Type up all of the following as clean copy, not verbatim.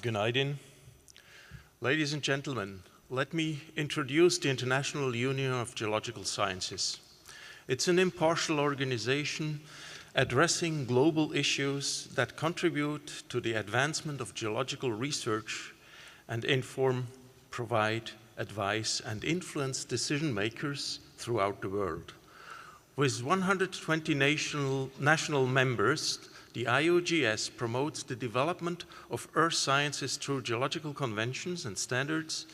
Günaydin. Ladies and gentlemen, let me introduce the International Union of Geological Sciences. It's an impartial organization addressing global issues that contribute to the advancement of geological research and inform, provide advice, and influence decision makers throughout the world. With 120 national members, the IUGS promotes the development of earth sciences through geological conventions and standards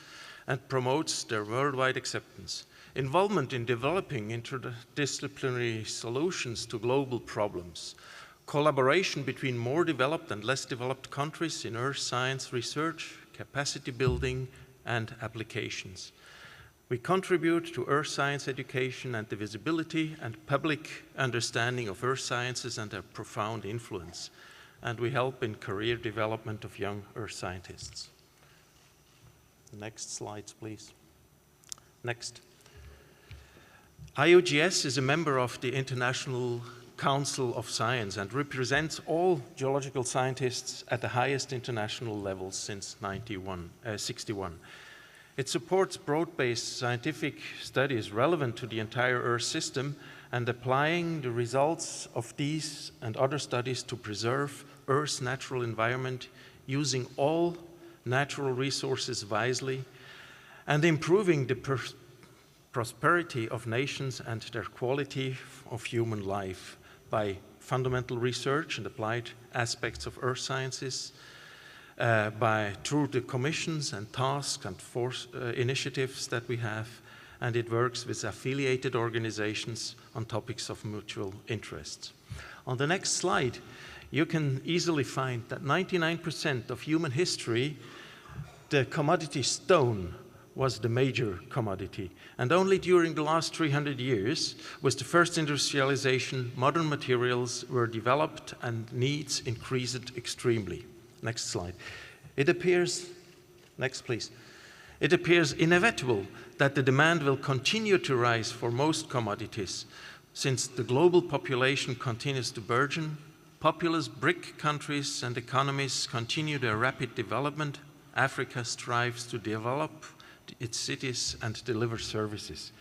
and promotes their worldwide acceptance. Involvement in developing interdisciplinary solutions to global problems. Collaboration between more developed and less developed countries in earth science research, capacity building, and applications. We contribute to earth science education and the visibility and public understanding of earth sciences and their profound influence. And we help in career development of young earth scientists. Next slides, please. Next. IUGS is a member of the International Council of Science and represents all geological scientists at the highest international levels since 1961. It supports broad-based scientific studies relevant to the entire Earth system and applying the results of these and other studies to preserve Earth's natural environment using all natural resources wisely and improving the prosperity of nations and their quality of human life by fundamental research and applied aspects of earth sciences, through the commissions and tasks and initiatives that we have, and it works with affiliated organizations on topics of mutual interest. On the next slide, you can easily find that 99% of human history, the commodity stone was the major commodity. And only during the last 300 years, with the first industrialization, modern materials were developed and needs increased extremely. Next slide. It appears, next please. It appears inevitable that the demand will continue to rise for most commodities since the global population continues to burgeon, populous BRIC countries and economies continue their rapid development, Africa strives to develop its cities and deliver services.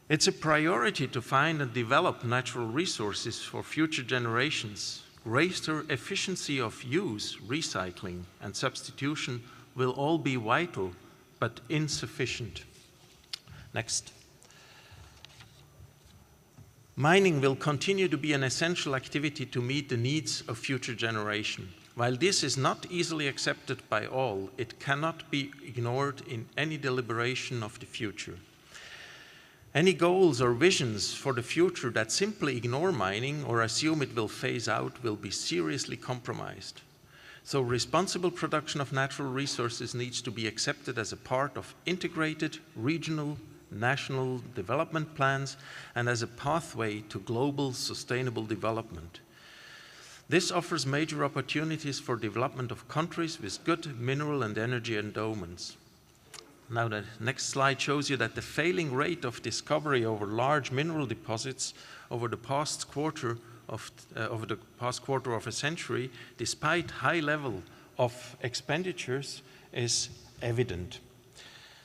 It's a priority to find and develop natural resources for future generations. Greater efficiency of use, recycling, and substitution will all be vital, but insufficient. Next. Mining will continue to be an essential activity to meet the needs of future generations. While this is not easily accepted by all, it cannot be ignored in any deliberation of the future. Any goals or visions for the future that simply ignore mining or assume it will phase out will be seriously compromised. So responsible production of natural resources needs to be accepted as a part of integrated regional, national development plans and as a pathway to global sustainable development. This offers major opportunities for development of countries with good mineral and energy endowments. Now the next slide shows you that the failing rate of discovery over large mineral deposits over the past quarter of a century, despite high level of expenditures, is evident.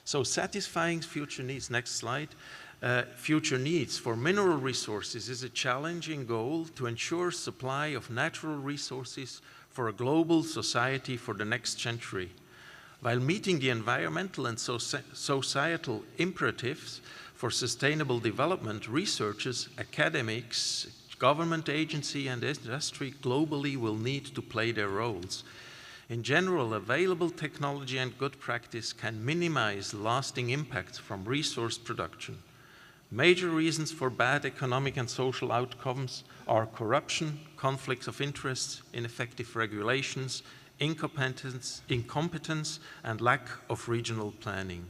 So satisfying future needs, next slide, future needs for mineral resources is a challenging goal to ensure supply of natural resources for a global society for the next century. While meeting the environmental and societal imperatives for sustainable development, researchers, academics, government agency and industry globally will need to play their roles. In general, available technology and good practice can minimize lasting impacts from resource production. Major reasons for bad economic and social outcomes are corruption, conflicts of interest, ineffective regulations, incompetence, and lack of regional planning.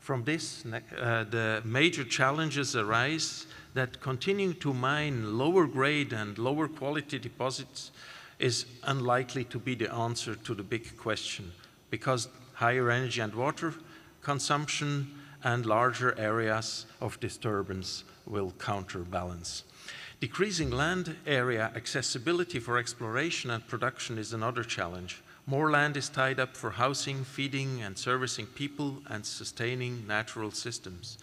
From this, the major challenges arise that continuing to mine lower grade and lower quality deposits is unlikely to be the answer to the big question, because higher energy and water consumption and larger areas of disturbance will counterbalance. Decreasing land area accessibility for exploration and production is another challenge. More land is tied up for housing, feeding and servicing people and sustaining natural systems.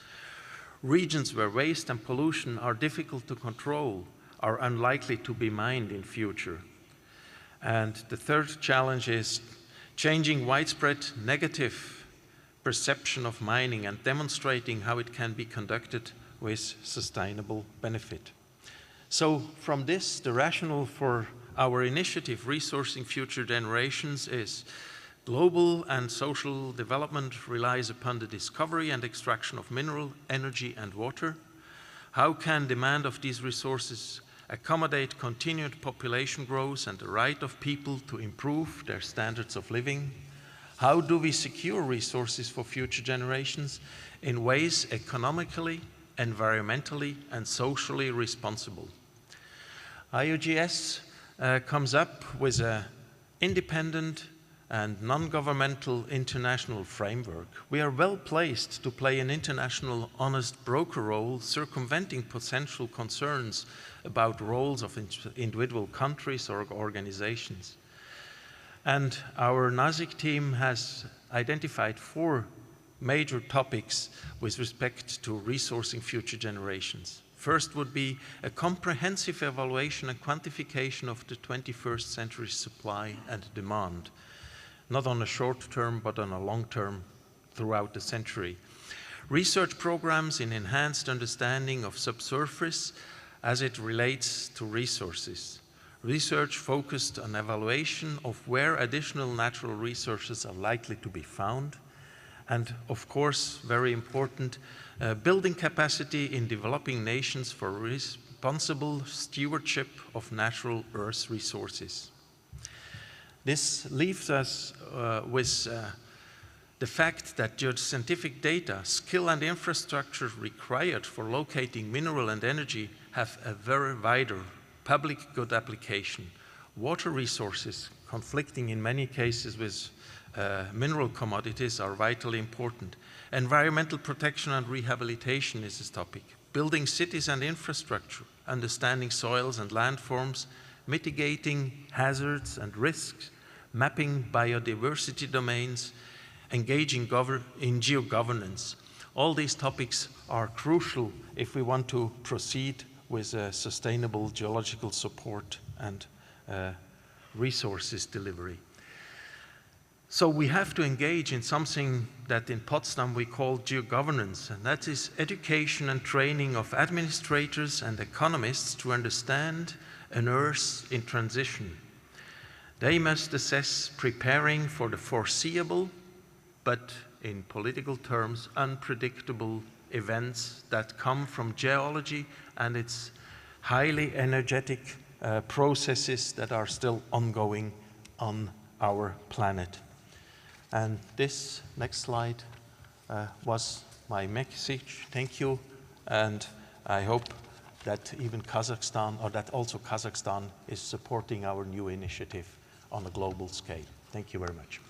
Regions where waste and pollution are difficult to control are unlikely to be mined in future. And the third challenge is changing widespread negative perception of mining and demonstrating how it can be conducted with sustainable benefit. So from this, the rationale for our initiative, Resourcing Future Generations, is global and social development relies upon the discovery and extraction of mineral, energy and water. How can demand of these resources accommodate continued population growth and the right of people to improve their standards of living? How do we secure resources for future generations in ways economically, environmentally and socially responsible? IUGS comes up with an independent and non-governmental international framework. We are well placed to play an international honest broker role, circumventing potential concerns about roles of individual countries or organizations. And our NASIC team has identified 4 major topics with respect to resourcing future generations. First would be a comprehensive evaluation and quantification of the 21st century supply and demand, not on a short term, but on a long term throughout the century. Research programs in enhanced understanding of subsurface as it relates to resources. Research focused on evaluation of where additional natural resources are likely to be found. And of course, very important, building capacity in developing nations for responsible stewardship of natural earth resources. This leaves us with the fact that geoscientific data, skill and infrastructure required for locating mineral and energy have a very wider public good application. Water resources, conflicting in many cases with mineral commodities, are vitally important. Environmental protection and rehabilitation is this topic. Building cities and infrastructure, understanding soils and landforms, mitigating hazards and risks, mapping biodiversity domains, engaging in geo-governance. All these topics are crucial if we want to proceed with sustainable geological support and resources delivery. So we have to engage in something that in Potsdam we call geo-governance, and that is education and training of administrators and economists to understand an Earth in transition. They must assess preparing for the foreseeable, but in political terms, unpredictable events that come from geology and its highly energetic processes that are still ongoing on our planet. And this next slide was my message. Thank you, and I hope that even Kazakhstan, or that also Kazakhstan, is supporting our new initiative on a global scale. Thank you very much.